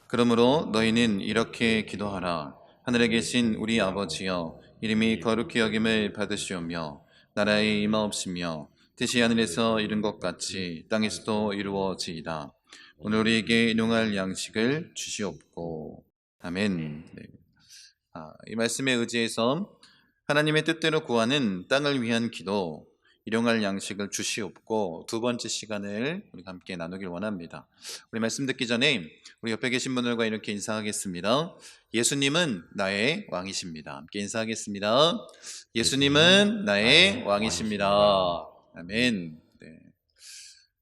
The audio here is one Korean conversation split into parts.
그러므로 너희는 이렇게 기도하라. 하늘에 계신 우리 아버지여, 이름이 거룩히 여김을 받으시오며 나라의 임하옵시며 뜻이 하늘에서 이룬 것 같이 땅에서도 이루어지이다. 오늘 우리에게 일용할 양식을 주시옵고. 아멘. 네. 이 말씀에 의지해서 하나님의 뜻대로 구하는 땅을 위한 기도, 일용할 양식을 주시옵고, 두 번째 시간을 우리가 함께 나누길 원합니다. 우리 말씀 듣기 전에 우리 옆에 계신 분들과 이렇게 인사하겠습니다. 예수님은 나의 왕이십니다. 함께 인사하겠습니다. 예수님은 나의 왕이십니다. 아멘. 네.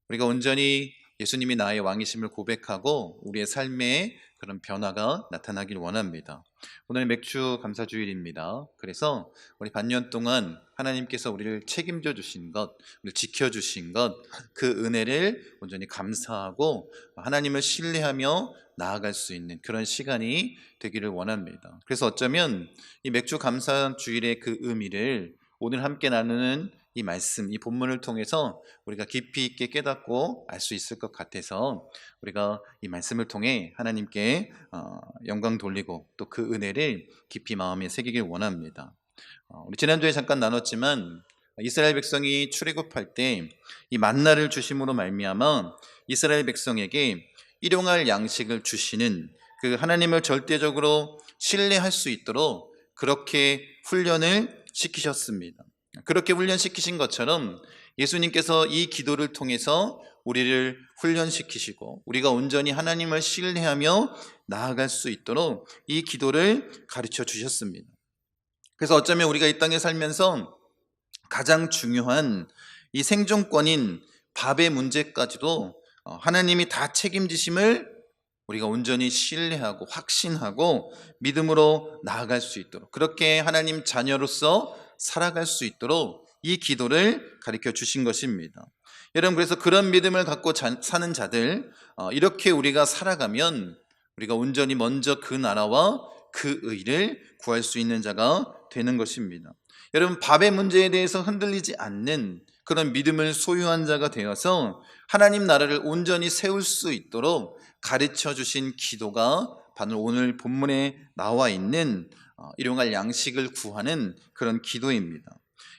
우리가 온전히 예수님이 나의 왕이심을 고백하고 우리의 삶에 그런 변화가 나타나길 원합니다. 오늘 맥주 감사주일입니다. 그래서 우리 반년 동안 하나님께서 우리를 책임져 주신 것, 우리를 지켜주신 것, 그 은혜를 온전히 감사하고 하나님을 신뢰하며 나아갈 수 있는 그런 시간이 되기를 원합니다. 그래서 어쩌면 이 맥주 감사주일의 그 의미를 오늘 함께 나누는 이 말씀, 이 본문을 통해서 우리가 깊이 있게 깨닫고 알 수 있을 것 같아서 우리가 이 말씀을 통해 하나님께 영광 돌리고 또 그 은혜를 깊이 마음에 새기길 원합니다. 우리 지난주에 잠깐 나눴지만 이스라엘 백성이 출애굽할 때 이 만나를 주심으로 말미암아 이스라엘 백성에게 일용할 양식을 주시는 그 하나님을 절대적으로 신뢰할 수 있도록 그렇게 훈련을 시키셨습니다. 그렇게 훈련시키신 것처럼 예수님께서 이 기도를 통해서 우리를 훈련시키시고 우리가 온전히 하나님을 신뢰하며 나아갈 수 있도록 이 기도를 가르쳐 주셨습니다. 그래서 어쩌면 우리가 이 땅에 살면서 가장 중요한 이 생존권인 밥의 문제까지도 하나님이 다 책임지심을 우리가 온전히 신뢰하고 확신하고 믿음으로 나아갈 수 있도록, 그렇게 하나님 자녀로서 살아갈 수 있도록 이 기도를 가르쳐 주신 것입니다. 여러분, 그래서 그런 믿음을 갖고 사는 자들, 이렇게 우리가 살아가면 우리가 온전히 먼저 그 나라와 그 의를 구할 수 있는 자가 되는 것입니다. 여러분, 밥의 문제에 대해서 흔들리지 않는 그런 믿음을 소유한 자가 되어서 하나님 나라를 온전히 세울 수 있도록 가르쳐 주신 기도가 바로 오늘 본문에 나와 있는 일용할 양식을 구하는 그런 기도입니다.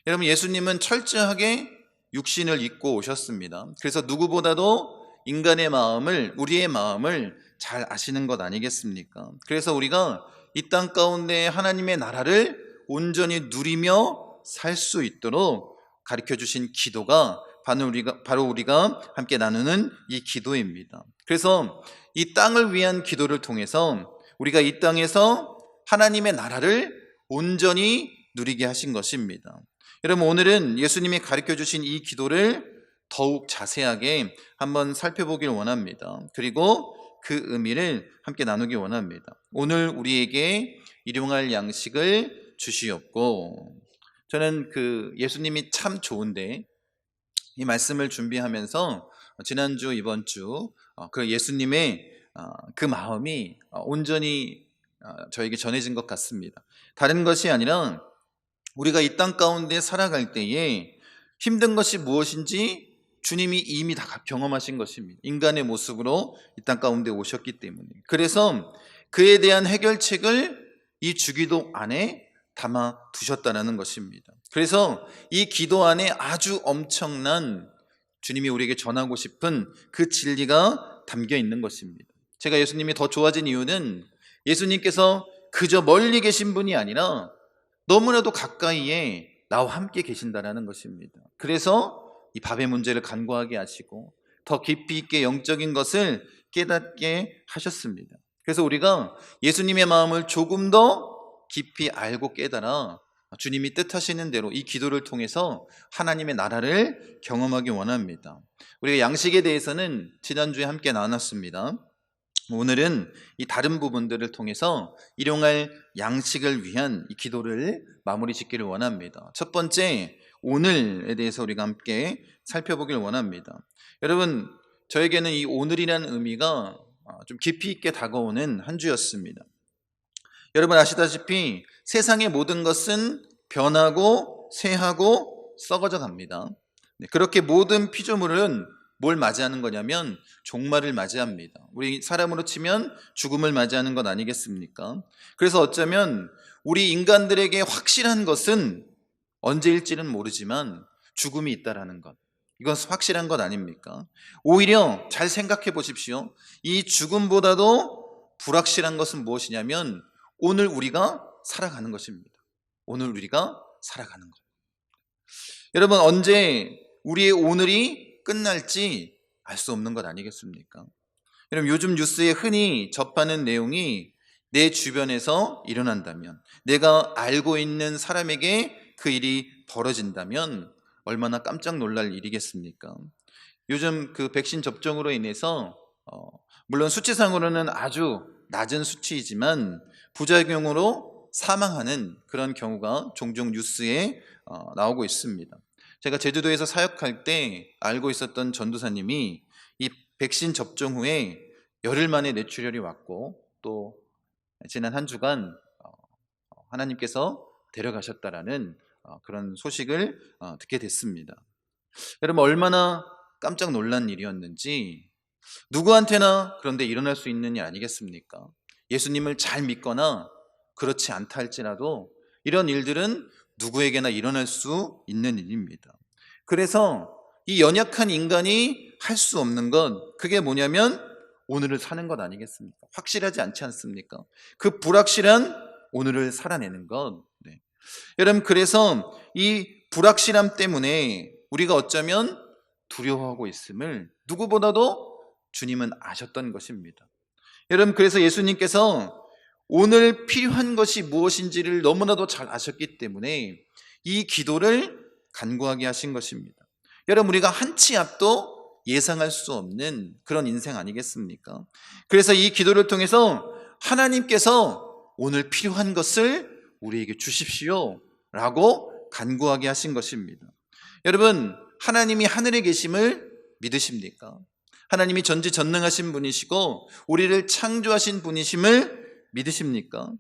여러분, 예수님은 철저하게 육신을 입고 오셨습니다. 그래서 누구보다도 인간의 마음을, 우리의 마음을 잘 아시는 것 아니겠습니까? 그래서 우리가 이 땅 가운데 하나님의 나라를 온전히 누리며 살 수 있도록 가르쳐 주신 기도가 바로 우리가 함께 나누는 이 기도입니다. 그래서 이 땅을 위한 기도를 통해서 우리가 이 땅에서 하나님의 나라를 온전히 누리게 하신 것입니다. 여러분, 오늘은 예수님이 가르쳐 주신 이 기도를 더욱 자세하게 한번 살펴보길 원합니다. 그리고 그 의미를 함께 나누기 원합니다. 오늘 우리에게 일용할 양식을 주시옵고. 저는 그 예수님이 참 좋은데 이 말씀을 준비하면서 지난주 이번 주 그 예수님의 그 마음이 온전히 저에게 전해진 것 같습니다. 다른 것이 아니라 우리가 이 땅 가운데 살아갈 때에 힘든 것이 무엇인지 주님이 이미 다 경험하신 것입니다. 인간의 모습으로 이 땅 가운데 오셨기 때문에. 그래서 그에 대한 해결책을 이 주기도 안에 담아 두셨다는 것입니다. 그래서 이 기도 안에 아주 엄청난 주님이 우리에게 전하고 싶은 그 진리가 담겨 있는 것입니다. 제가 예수님이 더 좋아진 이유는 예수님께서 그저 멀리 계신 분이 아니라 너무나도 가까이에 나와 함께 계신다는 것입니다. 그래서 이 밥의 문제를 간과하게 하시고 더 깊이 있게 영적인 것을 깨닫게 하셨습니다. 그래서 우리가 예수님의 마음을 조금 더 깊이 알고 깨달아 주님이 뜻하시는 대로 이 기도를 통해서 하나님의 나라를 경험하기 원합니다. 우리가 양식에 대해서는 지난주에 함께 나눴습니다. 오늘은 이 다른 부분들을 통해서 일용할 양식을 위한 이 기도를 마무리 짓기를 원합니다. 첫 번째, 오늘에 대해서 우리가 함께 살펴보길 원합니다. 여러분, 저에게는 이 오늘이라는 의미가 좀 깊이 있게 다가오는 한 주였습니다. 여러분 아시다시피 세상의 모든 것은 변하고 쇠하고 썩어져 갑니다. 그렇게 모든 피조물은 뭘 맞이하는 거냐면 종말을 맞이합니다. 우리 사람으로 치면 죽음을 맞이하는 것 아니겠습니까? 그래서 어쩌면 우리 인간들에게 확실한 것은 언제일지는 모르지만 죽음이 있다라는 것. 이건 확실한 것 아닙니까? 오히려 잘 생각해 보십시오. 이 죽음보다도 불확실한 것은 무엇이냐면 오늘 우리가 살아가는 것입니다. 오늘 우리가 살아가는 것. 여러분, 언제 우리의 오늘이 끝날지 알 수 없는 것 아니겠습니까? 여러분, 요즘 뉴스에 흔히 접하는 내용이 내 주변에서 일어난다면, 내가 알고 있는 사람에게 그 일이 벌어진다면 얼마나 깜짝 놀랄 일이겠습니까? 요즘 그 백신 접종으로 인해서 물론 수치상으로는 아주 낮은 수치이지만 부작용으로 사망하는 그런 경우가 종종 뉴스에 나오고 있습니다. 제가 제주도에서 사역할 때 알고 있었던 전도사님이 이 백신 접종 후에 열흘 만에 뇌출혈이 왔고 또 지난 한 주간 하나님께서 데려가셨다라는 그런 소식을 듣게 됐습니다. 여러분, 얼마나 깜짝 놀란 일이었는지 누구한테나 그런데 일어날 수 있는 일 아니겠습니까? 예수님을 잘 믿거나 그렇지 않다 할지라도 이런 일들은 누구에게나 일어날 수 있는 일입니다. 그래서 이 연약한 인간이 할 수 없는 건 그게 뭐냐면 오늘을 사는 것 아니겠습니까? 확실하지 않지 않습니까? 그 불확실한 오늘을 살아내는 것. 네. 여러분, 그래서 이 불확실함 때문에 우리가 어쩌면 두려워하고 있음을 누구보다도 주님은 아셨던 것입니다. 여러분, 그래서 예수님께서 오늘 필요한 것이 무엇인지를 너무나도 잘 아셨기 때문에 이 기도를 간구하게 하신 것입니다. 여러분, 우리가 한치 앞도 예상할 수 없는 그런 인생 아니겠습니까? 그래서 이 기도를 통해서 하나님께서 오늘 필요한 것을 우리에게 주십시오 라고 간구하게 하신 것입니다. 여러분, 하나님이 하늘에 계심을 믿으십니까? 하나님이 전지전능하신 분이시고 우리를 창조하신 분이심을 믿으십니까?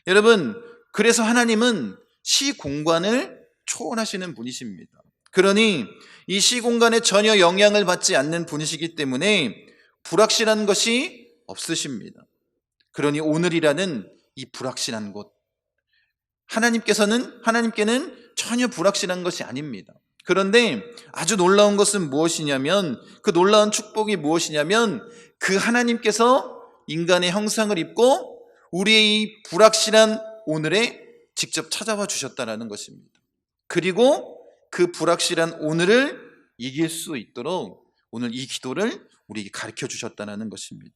여러분, 그래서 하나님은 시공간을 초월하시는 분이십니다. 그러니 이 시공간에 전혀 영향을 받지 않는 분이시기 때문에 불확실한 것이 없으십니다. 그러니 오늘이라는 이 불확실한 곳, 하나님께는 전혀 불확실한 것이 아닙니다. 그런데 아주 놀라운 것은 무엇이냐면, 그 놀라운 축복이 무엇이냐면 그 하나님께서 인간의 형상을 입고 우리의 이 불확실한 오늘에 직접 찾아와 주셨다는 것입니다. 그리고 그 불확실한 오늘을 이길 수 있도록 오늘 이 기도를 우리에게 가르쳐 주셨다는 것입니다.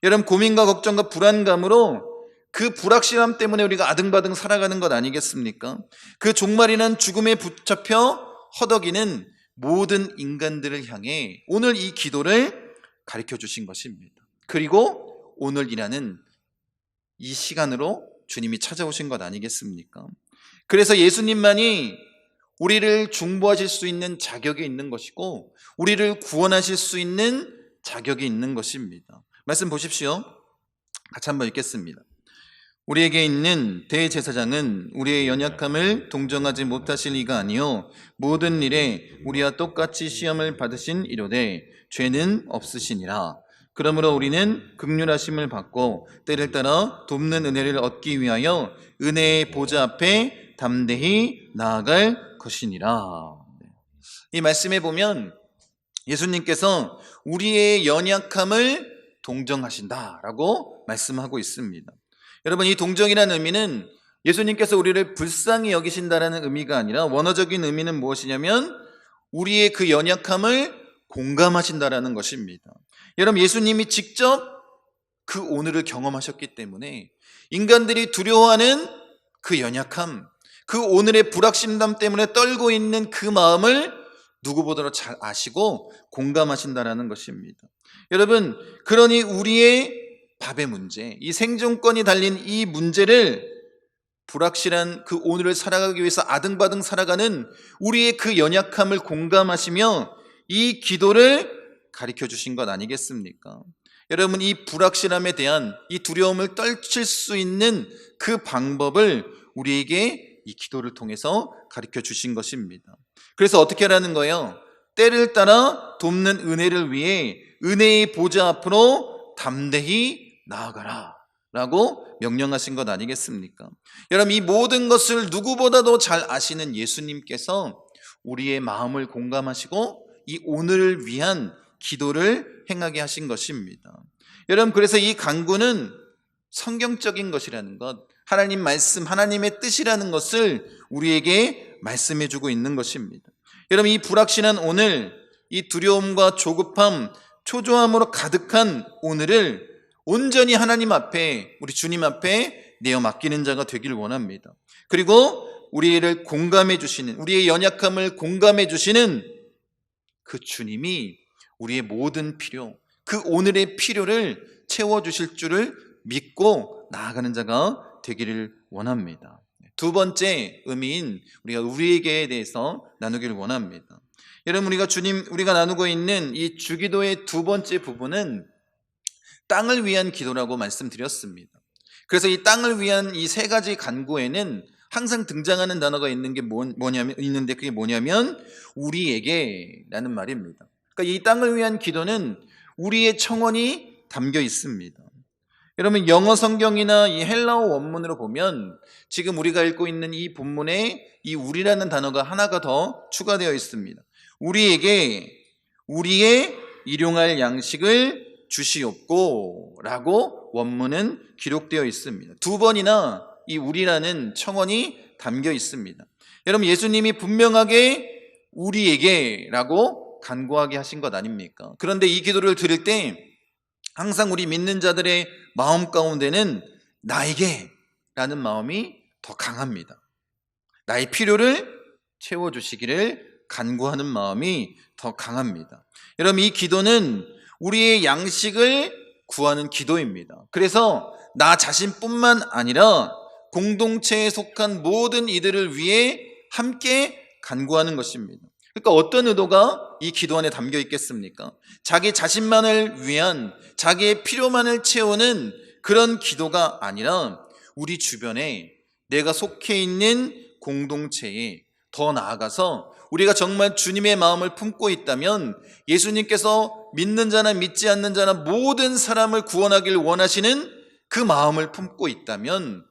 여러분, 고민과 걱정과 불안감으로 그 불확실함 때문에 우리가 아등바등 살아가는 것 아니겠습니까? 그 종말이란 죽음에 붙잡혀 허덕이는 모든 인간들을 향해 오늘 이 기도를 가르쳐 주신 것입니다. 그리고 오늘이라는 이 시간으로 주님이 찾아오신 것 아니겠습니까? 그래서 예수님만이 우리를 중보하실 수 있는 자격이 있는 것이고 우리를 구원하실 수 있는 자격이 있는 것입니다. 말씀 보십시오. 같이 한번 읽겠습니다. 우리에게 있는 대제사장은 우리의 연약함을 동정하지 못하실 이가 아니요 모든 일에 우리와 똑같이 시험을 받으신 이로되 죄는 없으시니라. 그러므로 우리는 긍휼하심을 받고 때를 따라 돕는 은혜를 얻기 위하여 은혜의 보좌 앞에 담대히 나아갈 것이니라. 이 말씀에 보면 예수님께서 우리의 연약함을 동정하신다라고 말씀하고 있습니다. 여러분, 이 동정이라는 의미는 예수님께서 우리를 불쌍히 여기신다라는 의미가 아니라 원어적인 의미는 무엇이냐면 우리의 그 연약함을 공감하신다라는 것입니다. 여러분, 예수님이 직접 그 오늘을 경험하셨기 때문에 인간들이 두려워하는 그 연약함, 그 오늘의 불확실함 때문에 떨고 있는 그 마음을 누구보다도 잘 아시고 공감하신다라는 것입니다. 여러분, 그러니 우리의 밥의 문제, 이 생존권이 달린 이 문제를 불확실한 그 오늘을 살아가기 위해서 아등바등 살아가는 우리의 그 연약함을 공감하시며 이 기도를 가르쳐 주신 것 아니겠습니까? 여러분, 이 불확실함에 대한 이 두려움을 떨칠 수 있는 그 방법을 우리에게 이 기도를 통해서 가르쳐 주신 것입니다. 그래서 어떻게 하라는 거예요? 때를 따라 돕는 은혜를 위해 은혜의 보좌 앞으로 담대히 나아가라 라고 명령하신 것 아니겠습니까? 여러분, 이 모든 것을 누구보다도 잘 아시는 예수님께서 우리의 마음을 공감하시고 이 오늘을 위한 기도를 행하게 하신 것입니다. 여러분, 그래서 이 간구는 성경적인 것이라는 것, 하나님 말씀, 하나님의 뜻이라는 것을 우리에게 말씀해 주고 있는 것입니다. 여러분, 이 불확실한 오늘, 이 두려움과 조급함, 초조함으로 가득한 오늘을 온전히 하나님 앞에, 우리 주님 앞에 내어 맡기는 자가 되길 원합니다. 그리고 우리를 공감해 주시는, 우리의 연약함을 공감해 주시는 그 주님이 우리의 모든 필요, 그 오늘의 필요를 채워주실 줄을 믿고 나아가는 자가 되기를 원합니다. 두 번째 의미인 우리가 우리에게에 대해서 나누기를 원합니다. 여러분, 우리가 나누고 있는 이 주기도의 두 번째 부분은 땅을 위한 기도라고 말씀드렸습니다. 그래서 이 땅을 위한 이 세 가지 간구에는 항상 등장하는 단어가 있는데 그게 뭐냐면 우리에게라는 말입니다. 그러니까 이 땅을 위한 기도는 우리의 청원이 담겨 있습니다. 여러분, 영어 성경이나 이 헬라어 원문으로 보면 지금 우리가 읽고 있는 이 본문에 이 우리라는 단어가 하나가 더 추가되어 있습니다. 우리에게 우리의 일용할 양식을 주시옵고 라고 원문은 기록되어 있습니다. 두 번이나 이 우리라는 청원이 담겨 있습니다. 여러분, 예수님이 분명하게 우리에게 라고 간구하게 하신 것 아닙니까? 그런데 이 기도를 드릴 때 항상 우리 믿는 자들의 마음 가운데는 나에게 라는 마음이 더 강합니다. 나의 필요를 채워주시기를 간구하는 마음이 더 강합니다. 여러분, 이 기도는 우리의 양식을 구하는 기도입니다. 그래서 나 자신뿐만 아니라 공동체에 속한 모든 이들을 위해 함께 간구하는 것입니다. 그러니까 어떤 의도가 이 기도 안에 담겨 있겠습니까? 자기 자신만을 위한, 자기의 필요만을 채우는 그런 기도가 아니라 우리 주변에, 내가 속해 있는 공동체에, 더 나아가서 우리가 정말 주님의 마음을 품고 있다면 예수님께서 믿는 자나 믿지 않는 자나 모든 사람을 구원하길 원하시는 그 마음을 품고 있다면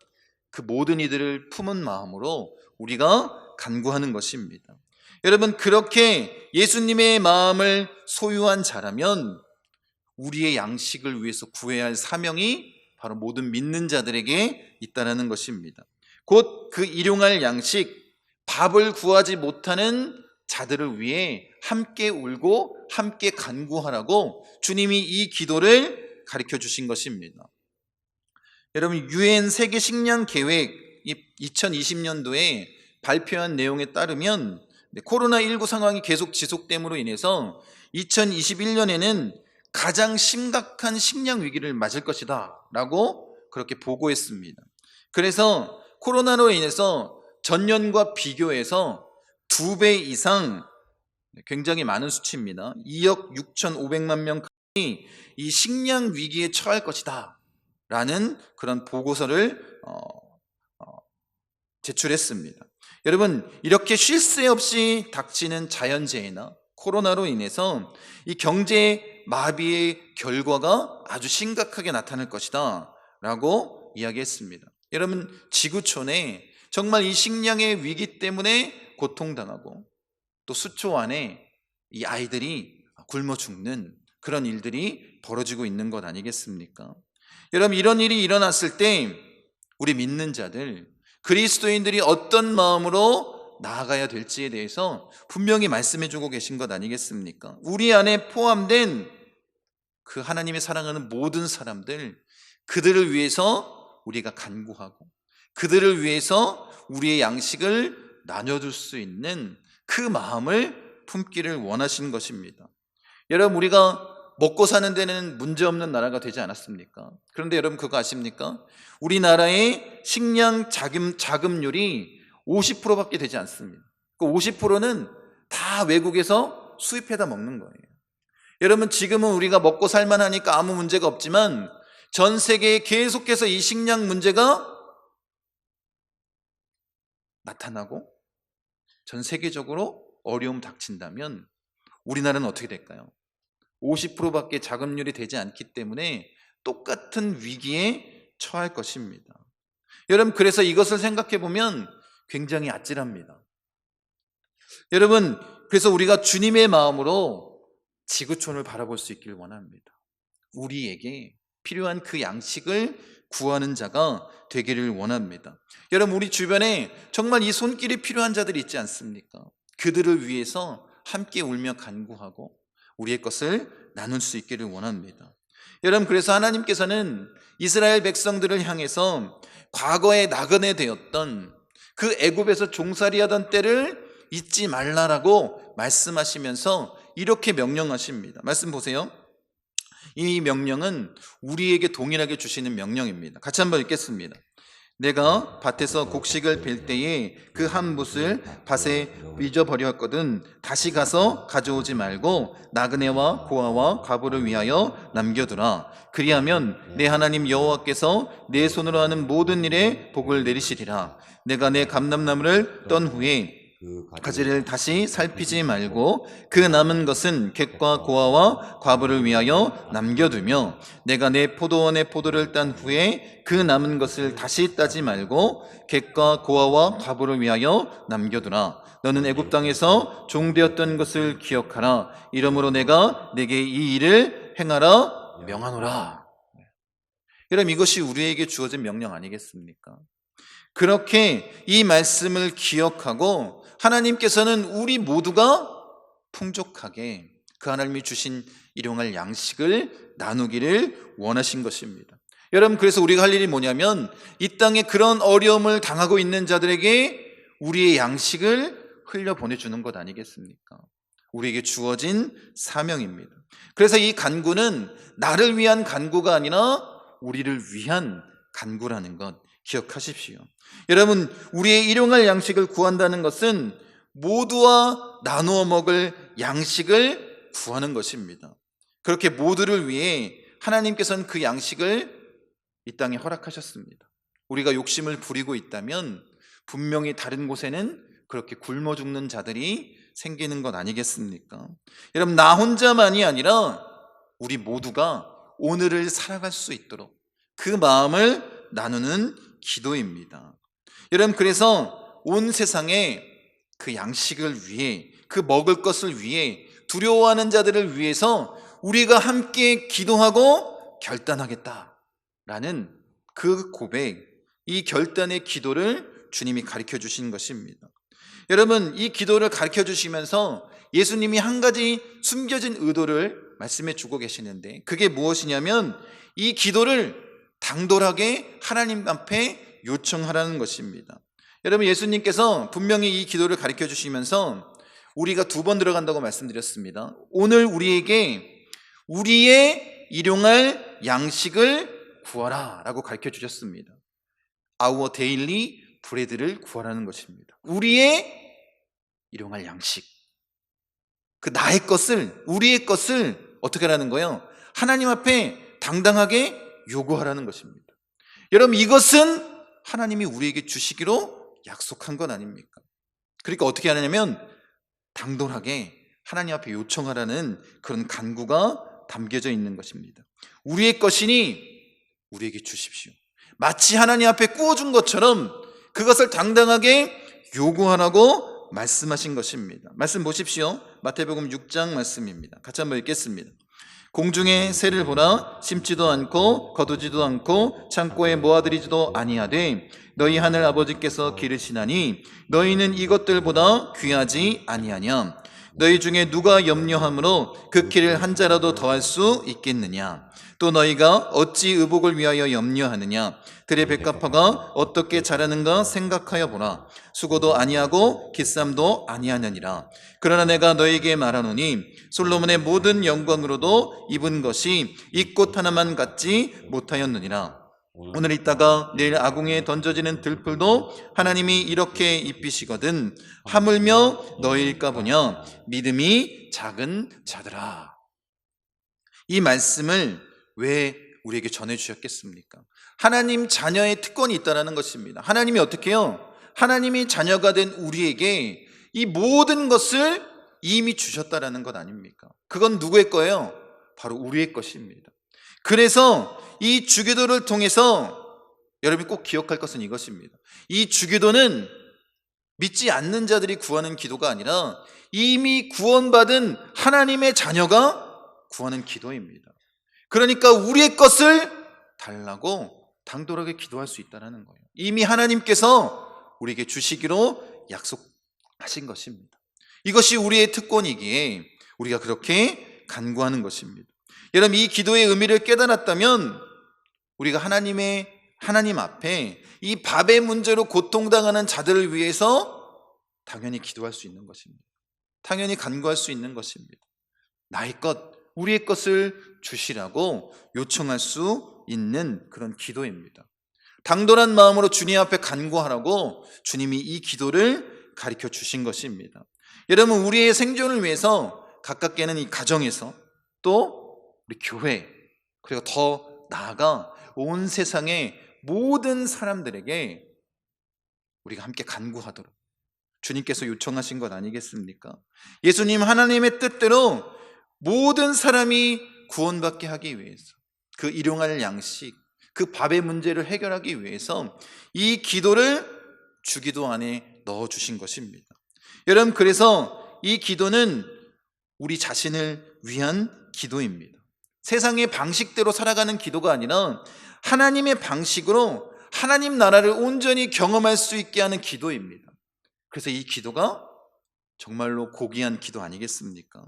그 모든 이들을 품은 마음으로 우리가 간구하는 것입니다. 여러분, 그렇게 예수님의 마음을 소유한 자라면 우리의 양식을 위해서 구해야 할 사명이 바로 모든 믿는 자들에게 있다는 것입니다. 곧 그 일용할 양식, 밥을 구하지 못하는 자들을 위해 함께 울고 함께 간구하라고 주님이 이 기도를 가르쳐 주신 것입니다. 여러분, 유엔 세계 식량 계획 2020년도에 발표한 내용에 따르면 코로나19 상황이 계속 지속됨으로 인해서 2021년에는 가장 심각한 식량 위기를 맞을 것이다 라고 그렇게 보고했습니다. 그래서 코로나로 인해서 전년과 비교해서 2배 이상, 굉장히 많은 수치입니다. 2억 6,500만 명이 이 식량 위기에 처할 것이다 라는 그런 보고서를 제출했습니다. 여러분, 이렇게 쉴 새 없이 닥치는 자연재해나 코로나로 인해서 이 경제 마비의 결과가 아주 심각하게 나타날 것이다 라고 이야기했습니다. 여러분, 지구촌에 정말 이 식량의 위기 때문에 고통당하고 또 수초 안에 이 아이들이 굶어 죽는 그런 일들이 벌어지고 있는 것 아니겠습니까? 여러분, 이런 일이 일어났을 때 우리 믿는 자들, 그리스도인들이 어떤 마음으로 나아가야 될지에 대해서 분명히 말씀해 주고 계신 것 아니겠습니까? 우리 안에 포함된 그 하나님의 사랑하는 모든 사람들, 그들을 위해서 우리가 간구하고 그들을 위해서 우리의 양식을 나눠줄 수 있는 그 마음을 품기를 원하시는 것입니다. 여러분, 우리가 먹고 사는 데는 문제없는 나라가 되지 않았습니까? 그런데 여러분, 그거 아십니까? 우리나라의 식량 자금률이 50%밖에 되지 않습니다. 그 50%는 다 외국에서 수입해다 먹는 거예요. 여러분, 지금은 우리가 먹고 살만하니까 아무 문제가 없지만 전 세계에 계속해서 이 식량 문제가 나타나고 전 세계적으로 어려움 닥친다면 우리나라는 어떻게 될까요? 50%밖에 자금률이 되지 않기 때문에 똑같은 위기에 처할 것입니다. 여러분, 그래서 이것을 생각해 보면 굉장히 아찔합니다. 여러분, 그래서 우리가 주님의 마음으로 지구촌을 바라볼 수 있길 원합니다. 우리에게 필요한 그 양식을 구하는 자가 되기를 원합니다. 여러분, 우리 주변에 정말 이 손길이 필요한 자들이 있지 않습니까? 그들을 위해서 함께 울며 간구하고 우리의 것을 나눌 수 있기를 원합니다. 여러분, 그래서 하나님께서는 이스라엘 백성들을 향해서 과거에 나그네 되었던 그 애굽에서 종살이하던 때를 잊지 말라라고 말씀하시면서 이렇게 명령하십니다. 말씀 보세요. 이 명령은 우리에게 동일하게 주시는 명령입니다. 같이 한번 읽겠습니다. 내가 밭에서 곡식을 벨 때에 그 한 붓을 밭에 잊어버렸거든 다시 가서 가져오지 말고 나그네와 고아와 과부를 위하여 남겨두라. 그리하면 내 하나님 여호와께서 내 손으로 하는 모든 일에 복을 내리시리라. 내가 내 감람나무를 떤 후에 가지를 다시 살피지 말고 그 남은 것은 객과 고아와 과부를 위하여 남겨두며 내가 내 포도원의 포도를 딴 후에 그 남은 것을 다시 따지 말고 객과 고아와 과부를 위하여 남겨두라. 너는 애굽 땅에서 종되었던 것을 기억하라. 이러므로 내가 내게 이 일을 행하라 명하노라. 여러분, 이것이 우리에게 주어진 명령 아니겠습니까? 그렇게 이 말씀을 기억하고 하나님께서는 우리 모두가 풍족하게 그 하나님이 주신 일용할 양식을 나누기를 원하신 것입니다. 여러분, 그래서 우리가 할 일이 뭐냐면 이 땅에 그런 어려움을 당하고 있는 자들에게 우리의 양식을 흘려보내주는 것 아니겠습니까? 우리에게 주어진 사명입니다. 그래서 이 간구는 나를 위한 간구가 아니라 우리를 위한 간구라는 것 기억하십시오. 여러분, 우리의 일용할 양식을 구한다는 것은 모두와 나누어 먹을 양식을 구하는 것입니다. 그렇게 모두를 위해 하나님께서는 그 양식을 이 땅에 허락하셨습니다. 우리가 욕심을 부리고 있다면 분명히 다른 곳에는 그렇게 굶어 죽는 자들이 생기는 것 아니겠습니까? 여러분, 나 혼자만이 아니라 우리 모두가 오늘을 살아갈 수 있도록 그 마음을 나누는 기도입니다. 여러분, 그래서 온 세상에 그 양식을 위해, 그 먹을 것을 위해, 두려워하는 자들을 위해서 우리가 함께 기도하고 결단하겠다라는 그 고백, 이 결단의 기도를 주님이 가르쳐 주신 것입니다. 여러분, 이 기도를 가르쳐 주시면서 예수님이 한 가지 숨겨진 의도를 말씀해 주고 계시는데 그게 무엇이냐면 이 기도를 당돌하게 하나님 앞에 요청하라는 것입니다. 여러분, 예수님께서 분명히 이 기도를 가르쳐 주시면서 우리가 2번 들어간다고 말씀드렸습니다. 오늘 우리에게 우리의 일용할 양식을 구하라 라고 가르쳐 주셨습니다. Our daily bread를 구하라는 것입니다. 우리의 일용할 양식, 그 나의 것을, 우리의 것을 어떻게 하라는 거예요? 하나님 앞에 당당하게 요구하라는 것입니다. 여러분, 이것은 하나님이 우리에게 주시기로 약속한 건 아닙니까? 그러니까 어떻게 하냐면 당돌하게 하나님 앞에 요청하라는 그런 간구가 담겨져 있는 것입니다. 우리의 것이니 우리에게 주십시오. 마치 하나님 앞에 구워준 것처럼 그것을 당당하게 요구하라고 말씀하신 것입니다. 말씀 보십시오. 마태복음 6장 말씀입니다. 같이 한번 읽겠습니다. 공중의 새를 보라. 심지도 않고 거두지도 않고 창고에 모아들이지도 아니하되 너희 하늘 아버지께서 기르시나니 너희는 이것들보다 귀하지 아니하냐. 너희 중에 누가 염려함으로 그 키를 한 자라도 더할 수 있겠느냐. 또 너희가 어찌 의복을 위하여 염려하느냐. 들의 백합화가 어떻게 자라는가 생각하여 보라. 수고도 아니하고 기쌈도 아니하느니라. 그러나 내가 너희에게 말하노니 솔로몬의 모든 영광으로도 입은 것이 이 꽃 하나만 갖지 못하였느니라. 오늘 있다가 내일 아궁이에 던져지는 들풀도 하나님이 이렇게 입히시거든 하물며 너희일까 보냐. 믿음이 작은 자들아. 이 말씀을 왜 우리에게 전해주셨겠습니까? 하나님 자녀의 특권이 있다는 것입니다. 하나님이 어떻게 해요? 하나님이 자녀가 된 우리에게 이 모든 것을 이미 주셨다라는 것 아닙니까? 그건 누구의 거예요? 바로 우리의 것입니다. 그래서 이 주기도를 통해서 여러분이 꼭 기억할 것은 이것입니다. 이 주기도는 믿지 않는 자들이 구하는 기도가 아니라 이미 구원받은 하나님의 자녀가 구하는 기도입니다. 그러니까 우리의 것을 달라고 당돌하게 기도할 수 있다는 거예요. 이미 하나님께서 우리에게 주시기로 약속하신 것입니다. 이것이 우리의 특권이기에 우리가 그렇게 간구하는 것입니다. 여러분, 이 기도의 의미를 깨달았다면 우리가 하나님 앞에 이 밥의 문제로 고통당하는 자들을 위해서 당연히 기도할 수 있는 것입니다. 당연히 간구할 수 있는 것입니다. 나의 것, 우리의 것을 주시라고 요청할 수 있는 그런 기도입니다. 당돌한 마음으로 주님 앞에 간구하라고 주님이 이 기도를 가르쳐 주신 것입니다. 여러분, 우리의 생존을 위해서 가깝게는 이 가정에서 또 우리 교회, 그리고 더 나아가 온 세상의 모든 사람들에게 우리가 함께 간구하도록 주님께서 요청하신 것 아니겠습니까? 예수님 하나님의 뜻대로 모든 사람이 구원받게 하기 위해서, 그 일용할 양식, 그 밥의 문제를 해결하기 위해서 이 기도를 주기도 안에 넣어주신 것입니다. 여러분, 그래서 이 기도는 우리 자신을 위한 기도입니다. 세상의 방식대로 살아가는 기도가 아니라 하나님의 방식으로 하나님 나라를 온전히 경험할 수 있게 하는 기도입니다. 그래서 이 기도가 정말로 고귀한 기도 아니겠습니까?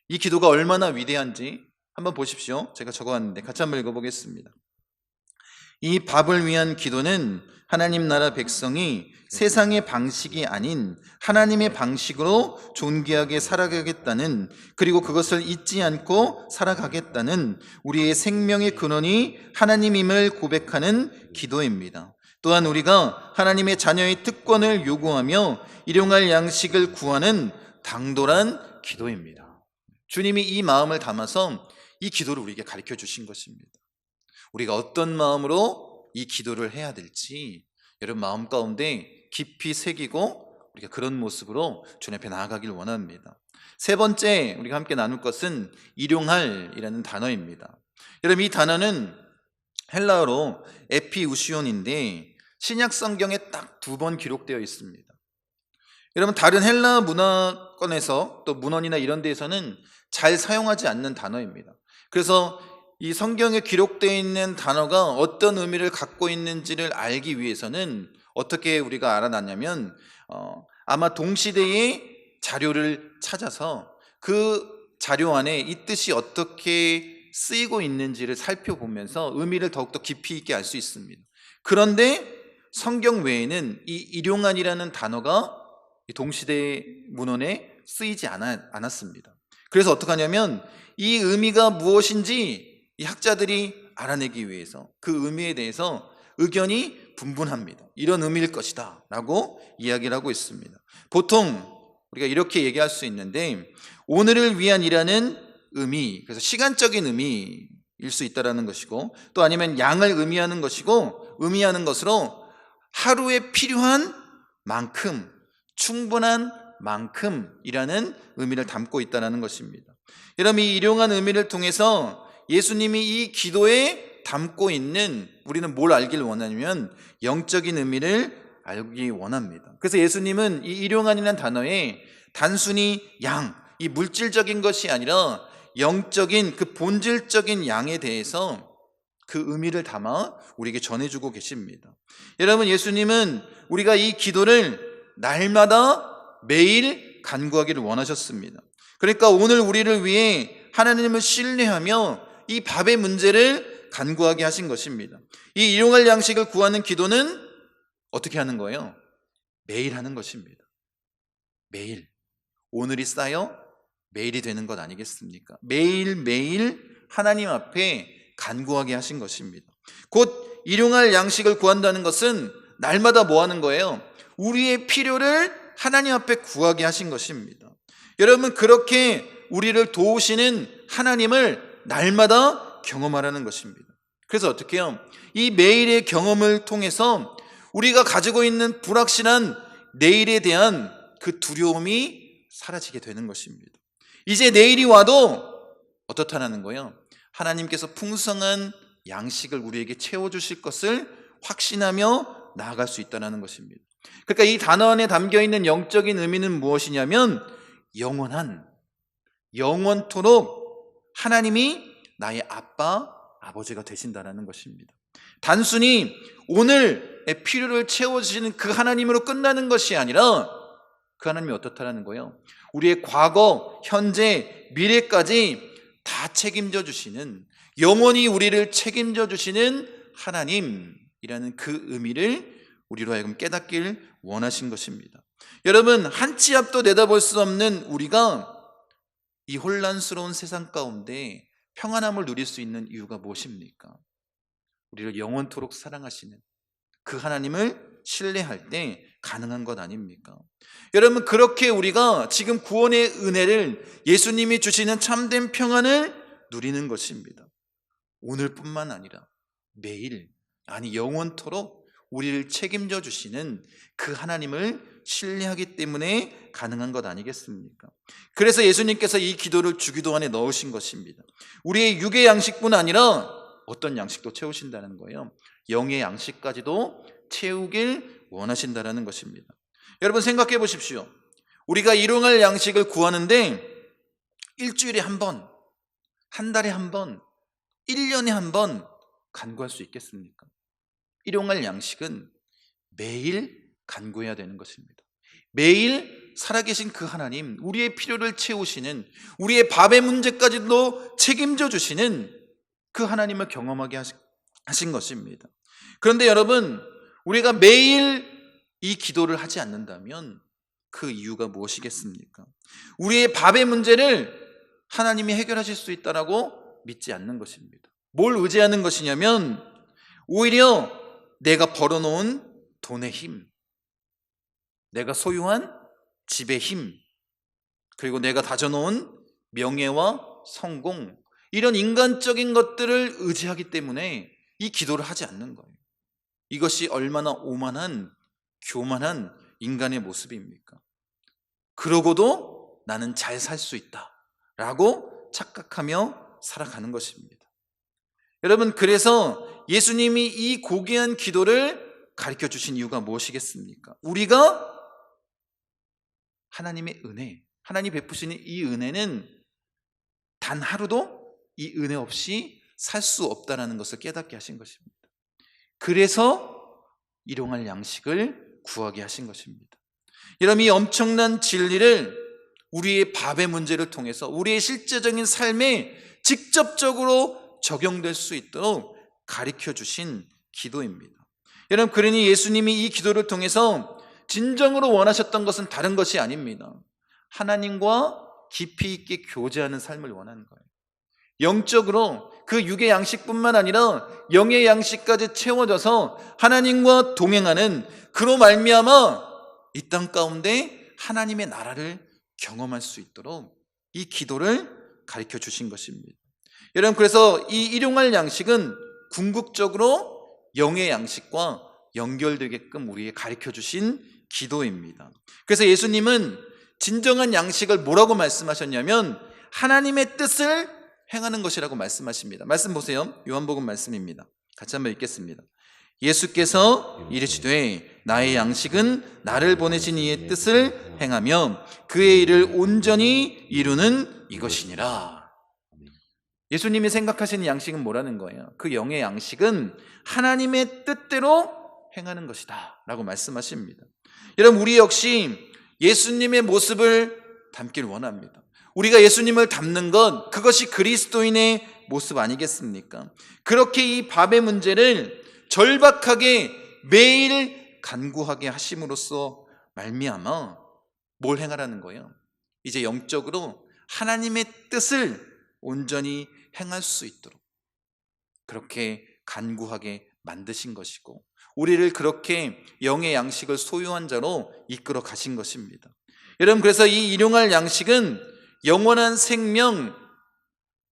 이 기도가 얼마나 위대한지 한번 보십시오. 제가 적어왔는데 같이 한번 읽어보겠습니다. 이 밥을 위한 기도는 하나님 나라 백성이 세상의 방식이 아닌 하나님의 방식으로 존귀하게 살아가겠다는, 그리고 그것을 잊지 않고 살아가겠다는 우리의 생명의 근원이 하나님임을 고백하는 기도입니다. 또한 우리가 하나님의 자녀의 특권을 요구하며 일용할 양식을 구하는 당돌한 기도입니다. 주님이 이 마음을 담아서 이 기도를 우리에게 가르쳐 주신 것입니다. 우리가 어떤 마음으로 이 기도를 해야 될지 여러분 마음 가운데 깊이 새기고 우리가 그런 모습으로 주님 앞에 나아가길 원합니다. 세 번째 우리가 함께 나눌 것은 일용할이라는 단어입니다. 여러분, 이 단어는 헬라어로 에피우시온인데 신약 성경에 딱 2번 기록되어 있습니다. 여러분, 다른 헬라 문화권에서 또 문헌이나 이런 데에서는 잘 사용하지 않는 단어입니다. 그래서 이 성경에 기록되어 있는 단어가 어떤 의미를 갖고 있는지를 알기 위해서는 어떻게 우리가 알아놨냐면 아마 동시대의 자료를 찾아서 그 자료 안에 이 뜻이 어떻게 쓰이고 있는지를 살펴보면서 의미를 더욱더 깊이 있게 알 수 있습니다. 그런데 성경 외에는 이 일용할이라는 단어가 동시대 문헌에 쓰이지 않았습니다. 그래서 어떻게 하냐면 이 의미가 무엇인지 이 학자들이 알아내기 위해서 그 의미에 대해서 의견이 분분합니다. 이런 의미일 것이다 라고 이야기를 하고 있습니다. 보통 우리가 이렇게 얘기할 수 있는데, 오늘을 위한이라는 의미, 그래서 시간적인 의미일 수 있다는 것이고, 또 아니면 양을 의미하는 것이고, 의미하는 것으로 하루에 필요한 만큼, 충분한 만큼이라는 의미를 담고 있다는 것입니다. 여러분, 이 일용한 의미를 통해서 예수님이 이 기도에 담고 있는, 우리는 뭘 알길 원하냐면 영적인 의미를 알기 원합니다. 그래서 예수님은 이 일용한이라는 단어에 단순히 양, 이 물질적인 것이 아니라 영적인 그 본질적인 양에 대해서 그 의미를 담아 우리에게 전해주고 계십니다. 여러분, 예수님은 우리가 이 기도를 날마다 매일 간구하기를 원하셨습니다. 그러니까 오늘 우리를 위해 하나님을 신뢰하며 이 밥의 문제를 간구하게 하신 것입니다. 이 일용할 양식을 구하는 기도는 어떻게 하는 거예요? 매일 하는 것입니다. 매일. 오늘이 쌓여 매일이 되는 것 아니겠습니까? 매일매일 하나님 앞에 간구하게 하신 것입니다. 곧 일용할 양식을 구한다는 것은 날마다 뭐 하는 거예요? 우리의 필요를 하나님 앞에 구하게 하신 것입니다. 여러분, 그렇게 우리를 도우시는 하나님을 날마다 경험하라는 것입니다. 그래서 어떻게 해요? 이 매일의 경험을 통해서 우리가 가지고 있는 불확실한 내일에 대한 그 두려움이 사라지게 되는 것입니다. 이제 내일이 와도 어떻다라는 거예요? 하나님께서 풍성한 양식을 우리에게 채워주실 것을 확신하며 나아갈 수 있다는 것입니다. 그러니까 이 단어 안에 담겨있는 영적인 의미는 무엇이냐면 영원토록 하나님이 나의 아빠, 아버지가 되신다는 것입니다. 단순히 오늘의 필요를 채워주시는 그 하나님으로 끝나는 것이 아니라 그 하나님이 어떻다라는 거예요? 우리의 과거, 현재, 미래까지 다 책임져 주시는, 영원히 우리를 책임져 주시는 하나님이라는 그 의미를 우리로 하여금 깨닫길 원하신 것입니다. 여러분, 한 치 앞도 내다볼 수 없는 우리가 이 혼란스러운 세상 가운데 평안함을 누릴 수 있는 이유가 무엇입니까? 우리를 영원토록 사랑하시는 그 하나님을 신뢰할 때 가능한 것 아닙니까? 여러분, 그렇게 우리가 지금 구원의 은혜를, 예수님이 주시는 참된 평안을 누리는 것입니다. 오늘뿐만 아니라 매일, 아니 영원토록 우리를 책임져 주시는 그 하나님을 신뢰하기 때문에 가능한 것 아니겠습니까? 그래서 예수님께서 이 기도를 주기도 안에 넣으신 것입니다. 우리의 육의 양식뿐 아니라 어떤 양식도 채우신다는 거예요. 영의 양식까지도 채우길 원하신다는 것입니다. 여러분, 생각해 보십시오. 우리가 일용할 양식을 구하는데 일주일에 한 번, 한 달에 한 번, 1년에 한 번 간구할 수 있겠습니까? 일용할 양식은 매일 간구해야 되는 것입니다. 매일 살아계신 그 하나님, 우리의 필요를 채우시는, 우리의 밥의 문제까지도 책임져 주시는 그 하나님을 경험하게 하신 것입니다. 그런데 여러분, 우리가 매일 이 기도를 하지 않는다면 그 이유가 무엇이겠습니까? 우리의 밥의 문제를 하나님이 해결하실 수 있다라고 믿지 않는 것입니다. 뭘 의지하는 것이냐면 오히려 내가 벌어놓은 돈의 힘, 내가 소유한 집의 힘, 그리고 내가 다져놓은 명예와 성공, 이런 인간적인 것들을 의지하기 때문에 이 기도를 하지 않는 거예요. 이것이 얼마나 오만한, 교만한 인간의 모습입니까? 그러고도 나는 잘 살 수 있다라고 착각하며 살아가는 것입니다. 여러분, 그래서 예수님이 이 고귀한 기도를 가르쳐 주신 이유가 무엇이겠습니까? 우리가 하나님의 은혜, 하나님 베푸시는 이 은혜는 단 하루도 이 은혜 없이 살 수 없다는 것을 깨닫게 하신 것입니다. 그래서 일용할 양식을 구하게 하신 것입니다. 여러분, 이 엄청난 진리를 우리의 밥의 문제를 통해서 우리의 실제적인 삶에 직접적으로 적용될 수 있도록 가르쳐 주신 기도입니다. 여러분, 그러니 예수님이 이 기도를 통해서 진정으로 원하셨던 것은 다른 것이 아닙니다. 하나님과 깊이 있게 교제하는 삶을 원하는 거예요. 영적으로 그 육의 양식뿐만 아니라 영의 양식까지 채워져서 하나님과 동행하는, 그로 말미암아 이 땅 가운데 하나님의 나라를 경험할 수 있도록 이 기도를 가르쳐 주신 것입니다. 여러분, 그래서 이 일용할 양식은 궁극적으로 영의 양식과 연결되게끔 우리에게 가르쳐 주신 기도입니다. 그래서 예수님은 진정한 양식을 뭐라고 말씀하셨냐면 하나님의 뜻을 행하는 것이라고 말씀하십니다. 말씀 보세요. 요한복음 말씀입니다. 같이 한번 읽겠습니다. 예수께서 이르시되 나의 양식은 나를 보내신 이의 뜻을 행하며 그의 일을 온전히 이루는 이것이니라. 예수님이 생각하시는 양식은 뭐라는 거예요? 그 영의 양식은 하나님의 뜻대로 행하는 것이다 라고 말씀하십니다. 여러분, 우리 역시 예수님의 모습을 담길 원합니다. 우리가 예수님을 닮는 것, 그것이 그리스도인의 모습 아니겠습니까? 그렇게 이 밥의 문제를 절박하게 매일 간구하게 하심으로써 말미암아 뭘 행하라는 거예요? 이제 영적으로 하나님의 뜻을 온전히 행할 수 있도록 그렇게 간구하게 만드신 것이고, 우리를 그렇게 영의 양식을 소유한 자로 이끌어 가신 것입니다. 여러분, 그래서 이 일용할 양식은 영원한 생명,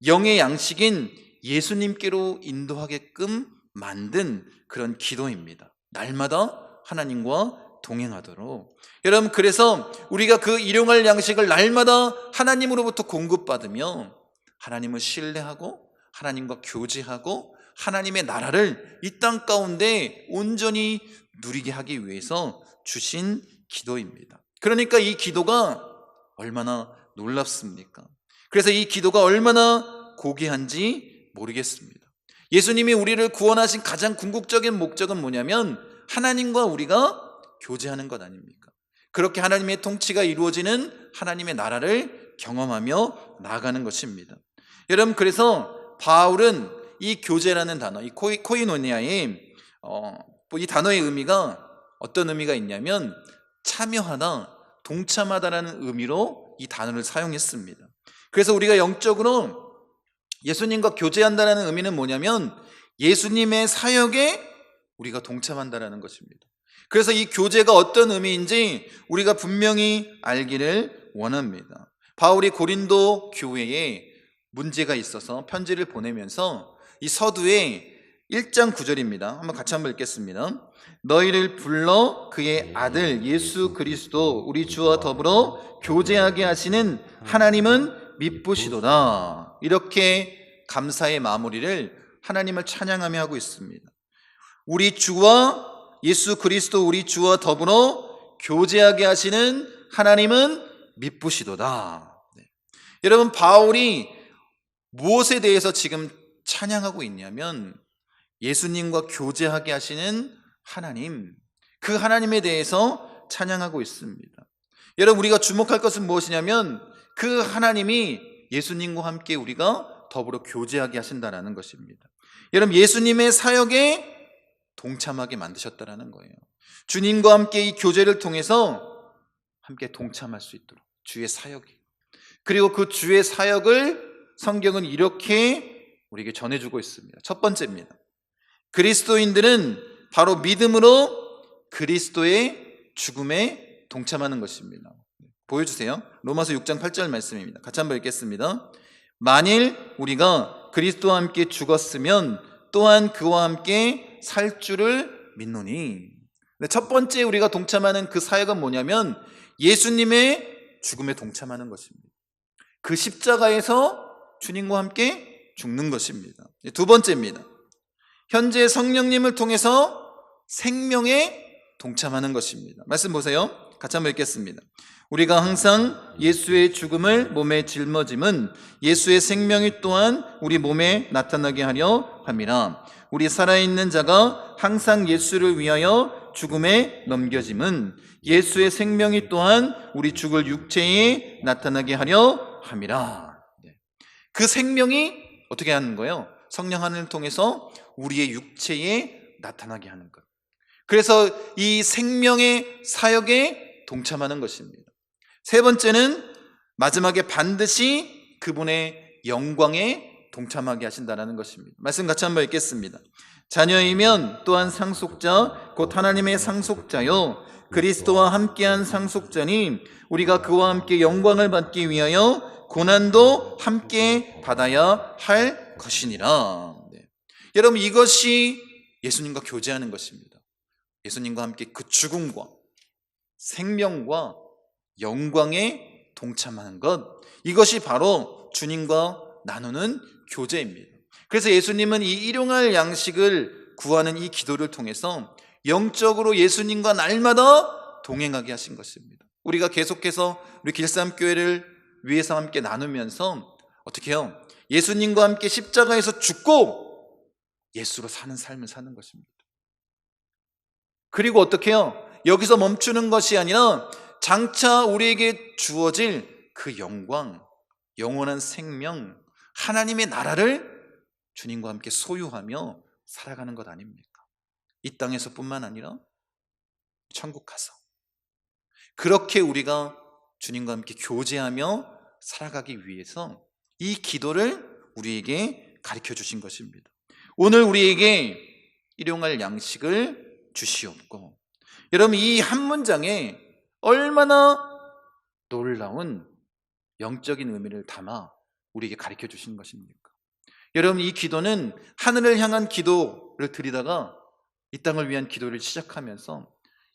영의 양식인 예수님께로 인도하게끔 만든 그런 기도입니다. 날마다 하나님과 동행하도록. 여러분, 그래서 우리가 그 일용할 양식을 날마다 하나님으로부터 공급받으며 하나님을 신뢰하고 하나님과 교제하고 하나님의 나라를 이 땅 가운데 온전히 누리게 하기 위해서 주신 기도입니다. 그러니까 이 기도가 얼마나 놀랍습니까? 그래서 이 기도가 얼마나 고귀한지 모르겠습니다. 예수님이 우리를 구원하신 가장 궁극적인 목적은 뭐냐면 하나님과 우리가 교제하는 것 아닙니까? 그렇게 하나님의 통치가 이루어지는 하나님의 나라를 경험하며 나아가는 것입니다. 여러분, 그래서 바울은 이 교제라는 단어, 이 코이노니아의 이 단어의 의미가 어떤 의미가 있냐면 참여하다, 동참하다라는 의미로 이 단어를 사용했습니다. 그래서 우리가 영적으로 예수님과 교제한다라는 의미는 뭐냐면 예수님의 사역에 우리가 동참한다라는 것입니다. 그래서 이 교제가 어떤 의미인지 우리가 분명히 알기를 원합니다. 바울이 고린도 교회에 문제가 있어서 편지를 보내면서 이 서두에 1장 9절입니다. 한번 같이 한번 읽겠습니다. 너희를 불러 그의 아들 예수 그리스도 우리 주와 더불어 교제하게 하시는 하나님은 미쁘시도다. 이렇게 감사의 마무리를 하나님을 찬양하며 하고 있습니다. 우리 주와 예수 그리스도 우리 주와 더불어 교제하게 하시는 하나님은 미쁘시도다. 여러분, 바울이 무엇에 대해서 지금 찬양하고 있냐면 예수님과 교제하게 하시는 하나님, 그 하나님에 대해서 찬양하고 있습니다. 여러분, 우리가 주목할 것은 무엇이냐면 그 하나님이 예수님과 함께 우리가 더불어 교제하게 하신다는 것입니다. 여러분, 예수님의 사역에 동참하게 만드셨다는 거예요. 주님과 함께 이 교제를 통해서 함께 동참할 수 있도록 주의 사역이, 그리고 그 주의 사역을 성경은 이렇게 우리에게 전해주고 있습니다. 첫 번째입니다. 그리스도인들은 바로 믿음으로 그리스도의 죽음에 동참하는 것입니다. 보여주세요. 로마서 6장 8절 말씀입니다. 같이 한번 읽겠습니다. 만일 우리가 그리스도와 함께 죽었으면 또한 그와 함께 살 줄을 믿노니. 첫 번째 우리가 동참하는 그 사역은 뭐냐면 예수님의 죽음에 동참하는 것입니다. 그 십자가에서 주님과 함께 죽는 것입니다. 두 번째입니다. 현재 성령님을 통해서 생명에 동참하는 것입니다. 말씀 보세요. 같이 한번 읽겠습니다. 우리가 항상 예수의 죽음을 몸에 짊어짐은 예수의 생명이 또한 우리 몸에 나타나게 하려 함이라. 우리 살아있는 자가 항상 예수를 위하여 죽음에 넘겨짐은 예수의 생명이 또한 우리 죽을 육체에 나타나게 하려 함이라. 그 생명이 어떻게 하는 거예요? 성령 하나님을 통해서 우리의 육체에 나타나게 하는 것. 그래서 이 생명의 사역에 동참하는 것입니다. 세 번째는 마지막에 반드시 그분의 영광에 동참하게 하신다는 것입니다. 말씀 같이 한번 읽겠습니다. 자녀이면 또한 상속자 곧 하나님의 상속자요 그리스도와 함께한 상속자니 우리가 그와 함께 영광을 받기 위하여 고난도 함께 받아야 할 것이니라. 여러분, 이것이 예수님과 교제하는 것입니다. 예수님과 함께 그 죽음과 생명과 영광에 동참하는 것, 이것이 바로 주님과 나누는 교제입니다. 그래서 예수님은 이 일용할 양식을 구하는 이 기도를 통해서 영적으로 예수님과 날마다 동행하게 하신 것입니다. 우리가 계속해서 우리 길쌈교회를 위해서 함께 나누면서 어떻게 해요? 예수님과 함께 십자가에서 죽고 예수로 사는 삶을 사는 것입니다. 그리고 어떻게 해요? 여기서 멈추는 것이 아니라 장차 우리에게 주어질 그 영광, 영원한 생명, 하나님의 나라를 주님과 함께 소유하며 살아가는 것 아닙니까? 이 땅에서뿐만 아니라 천국 가서 그렇게 우리가 주님과 함께 교제하며 살아가기 위해서 이 기도를 우리에게 가르쳐 주신 것입니다. 오늘 우리에게 일용할 양식을 주시옵고. 여러분, 이 한 문장에 얼마나 놀라운 영적인 의미를 담아 우리에게 가르쳐 주신 것입니까? 여러분, 이 기도는 하늘을 향한 기도를 드리다가 이 땅을 위한 기도를 시작하면서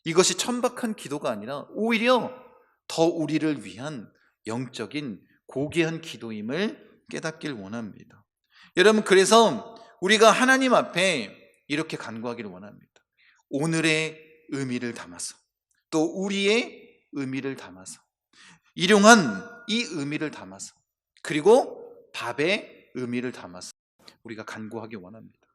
이것이 천박한 기도가 아니라 오히려 더 우리를 위한 영적인 고귀한 기도임을 깨닫길 원합니다. 여러분, 그래서 우리가 하나님 앞에 이렇게 간구하기를 원합니다. 오늘의 의미를 담아서, 또 우리의 의미를 담아서, 일용한 이 의미를 담아서, 그리고 밥의 의미를 담아서 우리가 간구하기 원합니다.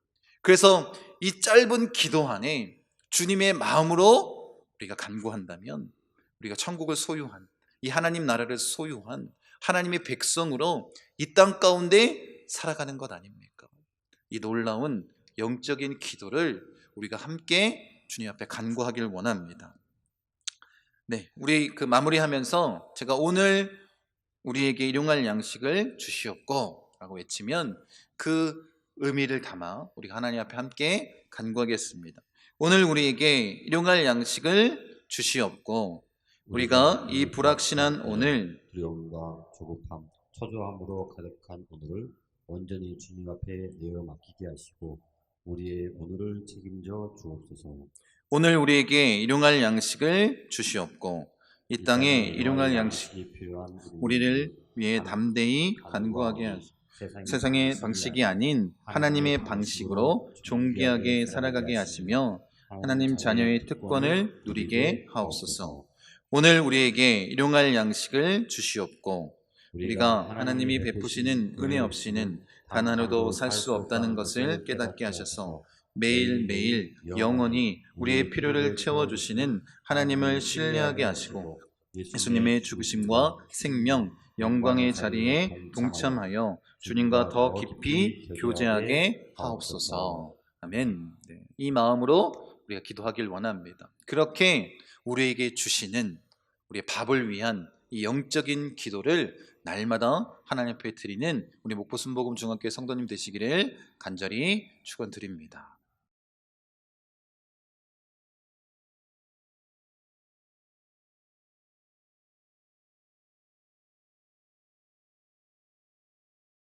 그래서 이 짧은 기도 안에 주님의 마음으로 우리가 간구한다면 우리가 천국을 소유한, 이 하나님 나라를 소유한 하나님의 백성으로 이 땅 가운데 살아가는 것 아닙니까? 이 놀라운 영적인 기도를 우리가 함께 주님 앞에 간구하길 원합니다. 네, 우리 마무리하면서 제가 오늘 우리에게 일용할 양식을 주시옵고 라고 외치면 그 의미를 담아 우리가 하나님 앞에 함께 간구하겠습니다. 오늘 우리에게 일용할 양식을 주시옵고 우리가 이 불확신한 오늘, 두려움과 조급함, 초조함으로 가득한 오늘을 온전히 주님 앞에 내어 맡기게 하시고 우리의 오늘을 책임져 주옵소서. 오늘 우리에게 일용할 양식을 주시옵고 이 땅에 일용할 양식이 필요한 우리를 위해 담대히 간구하게 하시고 세상의 방식이 아닌 하나님의 방식으로 존귀하게 살아가게 하시며 하나님 자녀의 특권을 누리게 하옵소서. 오늘 우리에게 일용할 양식을 주시옵고 우리가 하나님이 베푸시는 은혜 없이는 단 하루도 살 수 없다는 것을 깨닫게 하셔서 매일매일 영원히 우리의 필요를 채워주시는 하나님을 신뢰하게 하시고 예수님의 죽으심과 생명, 영광의 자리에 동참하여 주님과 더 깊이 교제하게 하옵소서. 아멘. 네, 이 마음으로 우리가 기도하길 원합니다. 그렇게 우리에게 주시는 우리의 밥을 위한 이 영적인 기도를 날마다 하나님 앞에 드리는 우리 목포순복음 중학교의 성도님 되시기를 간절히 축원드립니다.